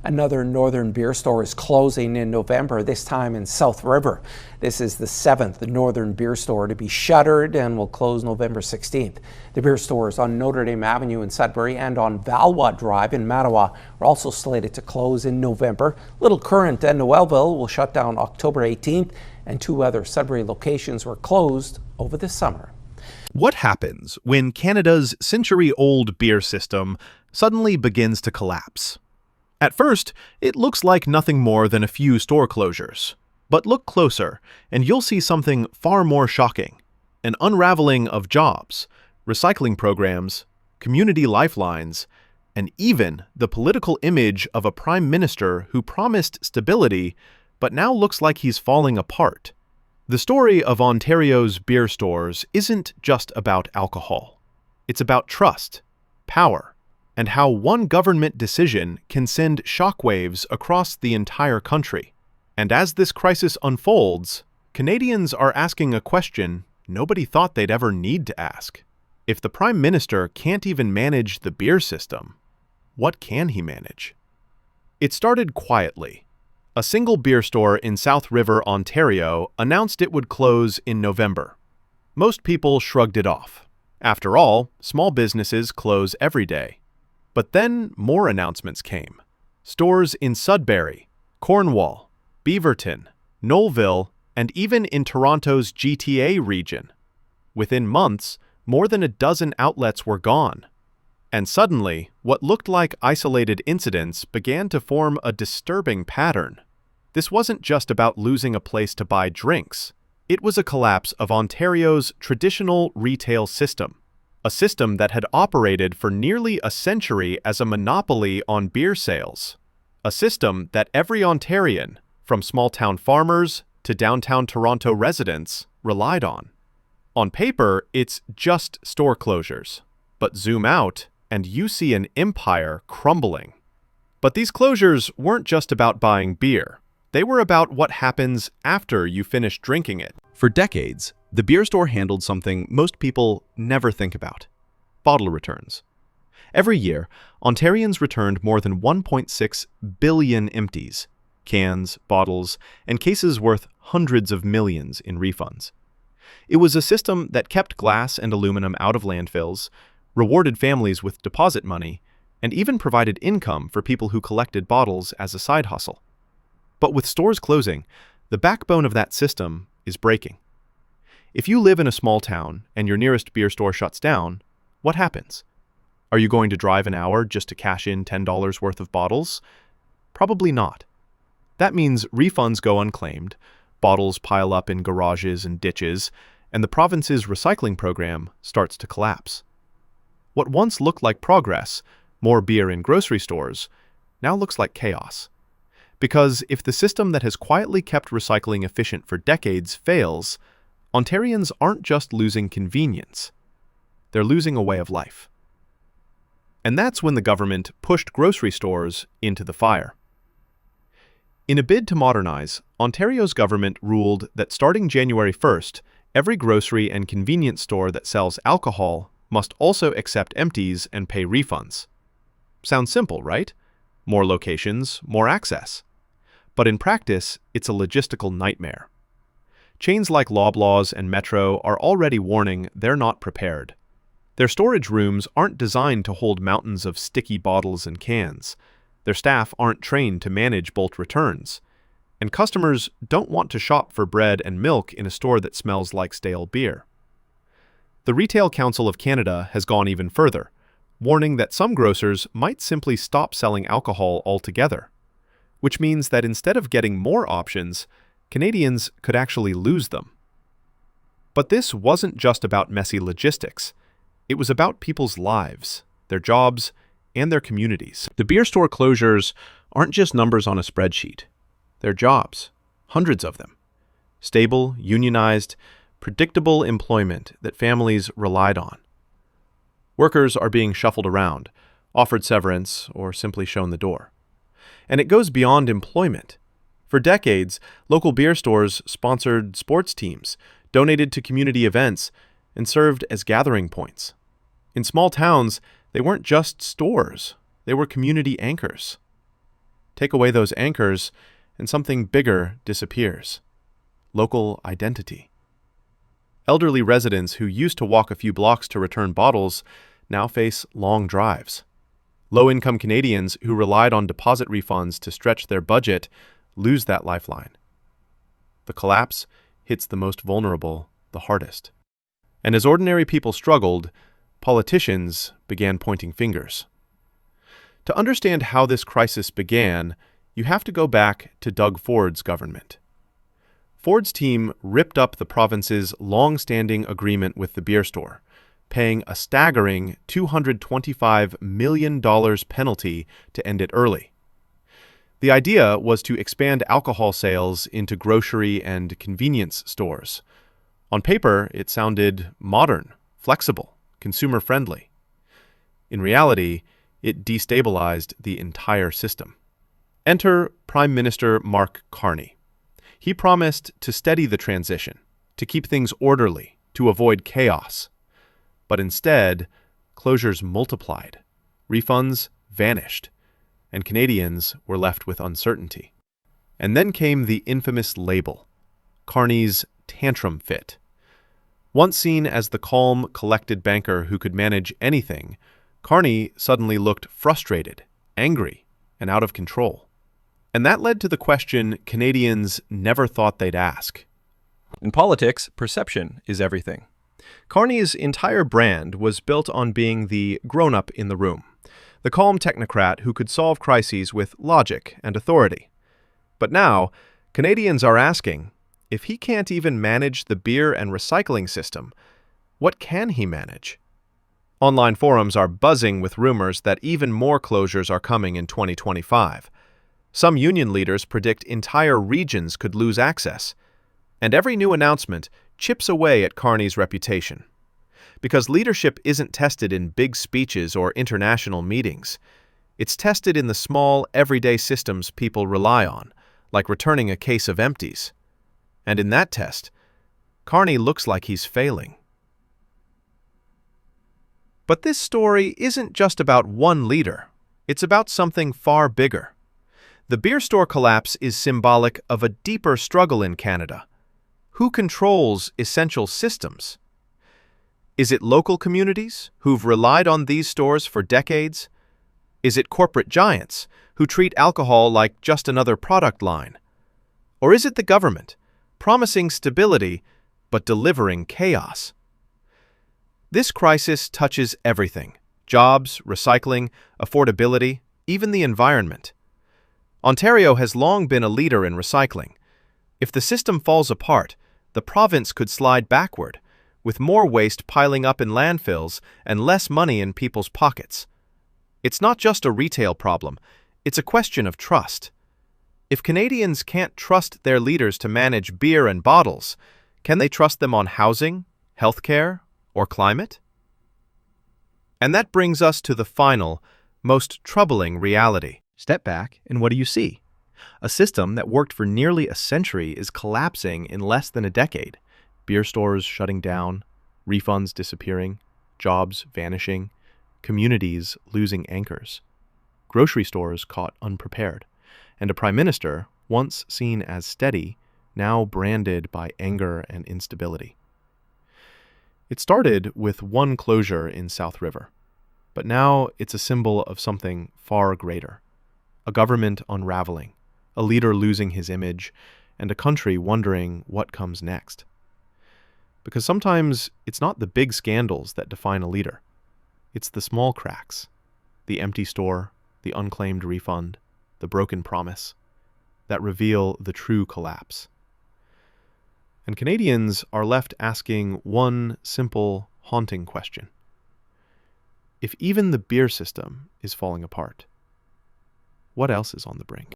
Another northern beer store is closing in November, this time in South River. This is the 7th northern beer store to be shuttered and will close November 16th. The beer stores on Notre Dame Avenue in Sudbury and on Valois Drive in Mattawa are also slated to close in November. Little Current and Noelville will shut down October 18th, and 2 other Sudbury locations were closed over the summer. What happens when Canada's century-old beer system suddenly begins to collapse? At first, it looks like nothing more than a few store closures. But look closer, and you'll see something far more shocking: an unraveling of jobs, recycling programs, community lifelines, and even the political image of a prime minister who promised stability, but now looks like he's falling apart. The story of Ontario's beer stores isn't just about alcohol. It's about trust, power, and how one government decision can send shockwaves across the entire country. And as this crisis unfolds, Canadians are asking a question nobody thought they'd ever need to ask. If the Prime Minister can't even manage the beer system, what can he manage? It started quietly. A single beer store in South River, Ontario, announced it would close in November. Most people shrugged it off. After all, small businesses close every day. But then more announcements came. Stores in Sudbury, Cornwall, Beaverton, Knollville, and even in Toronto's GTA region. Within months, more than a dozen outlets were gone. And suddenly, what looked like isolated incidents began to form a disturbing pattern. This wasn't just about losing a place to buy drinks. It was a collapse of Ontario's traditional retail system. A system that had operated for nearly a century as a monopoly on beer sales. A system that every Ontarian, from small-town farmers to downtown Toronto residents, relied on. On paper, it's just store closures. But zoom out, and you see an empire crumbling. But these closures weren't just about buying beer. They were about what happens after you finish drinking it. For decades, the beer store handled something most people never think about: bottle returns. Every year, Ontarians returned more than 1.6 billion empties, cans, bottles, and cases worth hundreds of millions in refunds. It was a system that kept glass and aluminum out of landfills, rewarded families with deposit money, and even provided income for people who collected bottles as a side hustle. But with stores closing, the backbone of that system is breaking. If you live in a small town and your nearest beer store shuts down, what happens? Are you going to drive an hour just to cash in $10 worth of bottles? Probably not. That means refunds go unclaimed, bottles pile up in garages and ditches, and the province's recycling program starts to collapse. What once looked like progress, more beer in grocery stores, now looks like chaos. Because if the system that has quietly kept recycling efficient for decades fails, Ontarians aren't just losing convenience. They're losing a way of life. And that's when the government pushed grocery stores into the fire. In a bid to modernize, Ontario's government ruled that starting January 1st, every grocery and convenience store that sells alcohol must also accept empties and pay refunds. Sounds simple, right? More locations, more access. But in practice, it's a logistical nightmare. Chains like Loblaws and Metro are already warning they're not prepared. Their storage rooms aren't designed to hold mountains of sticky bottles and cans. Their staff aren't trained to manage bulk returns. And customers don't want to shop for bread and milk in a store that smells like stale beer. The Retail Council of Canada has gone even further, warning that some grocers might simply stop selling alcohol altogether. Which means that instead of getting more options, Canadians could actually lose them. But this wasn't just about messy logistics. It was about people's lives, their jobs, and their communities. The beer store closures aren't just numbers on a spreadsheet. They're jobs, hundreds of them. Stable, unionized, predictable employment that families relied on. Workers are being shuffled around, offered severance, or simply shown the door. And it goes beyond employment. For decades, local beer stores sponsored sports teams, donated to community events, and served as gathering points. In small towns, they weren't just stores, they were community anchors. Take away those anchors, and something bigger disappears. Local identity. Elderly residents who used to walk a few blocks to return bottles now face long drives. Low-income Canadians who relied on deposit refunds to stretch their budget lose that lifeline. The collapse hits the most vulnerable the hardest. And as ordinary people struggled, politicians began pointing fingers. To understand how this crisis began, you have to go back to Doug Ford's government. Ford's team ripped up the province's long-standing agreement with the beer store, paying a staggering $225 million penalty to end it early. The idea was to expand alcohol sales into grocery and convenience stores. On paper, it sounded modern, flexible, consumer-friendly. In reality, it destabilized the entire system. Enter Prime Minister Mark Carney. He promised to steady the transition, to keep things orderly, to avoid chaos. But instead, closures multiplied, refunds vanished, and Canadians were left with uncertainty. And then came the infamous label, Carney's tantrum fit. Once seen as the calm, collected banker who could manage anything, Carney suddenly looked frustrated, angry, and out of control. And that led to the question Canadians never thought they'd ask. In politics, perception is everything. Carney's entire brand was built on being the grown-up in the room, the calm technocrat who could solve crises with logic and authority. But now, Canadians are asking, if he can't even manage the beer and recycling system, what can he manage? Online forums are buzzing with rumors that even more closures are coming in 2025. Some union leaders predict entire regions could lose access. And every new announcement chips away at Carney's reputation. Because leadership isn't tested in big speeches or international meetings. It's tested in the small, everyday systems people rely on, like returning a case of empties. And in that test, Carney looks like he's failing. But this story isn't just about one leader. It's about something far bigger. The beer store collapse is symbolic of a deeper struggle in Canada. Who controls essential systems? Is it local communities who've relied on these stores for decades? Is it corporate giants who treat alcohol like just another product line? Or is it the government, promising stability but delivering chaos? This crisis touches everything: jobs, recycling, affordability, even the environment. Ontario has long been a leader in recycling. If the system falls apart, the province could slide backward, with more waste piling up in landfills and less money in people's pockets. It's not just a retail problem, it's a question of trust. If Canadians can't trust their leaders to manage beer and bottles, can they trust them on housing, healthcare, or climate? And that brings us to the final, most troubling reality. Step back, and what do you see? A system that worked for nearly a century is collapsing in less than a decade. Beer stores shutting down, refunds disappearing, jobs vanishing, communities losing anchors, grocery stores caught unprepared, and a prime minister, once seen as steady, now branded by anger and instability. It started with one closure in South River, but now it's a symbol of something far greater. A government unraveling, a leader losing his image, and a country wondering what comes next. Because sometimes it's not the big scandals that define a leader. It's the small cracks, the empty store, the unclaimed refund, the broken promise, that reveal the true collapse. And Canadians are left asking one simple, haunting question. If even the beer system is falling apart, what else is on the brink?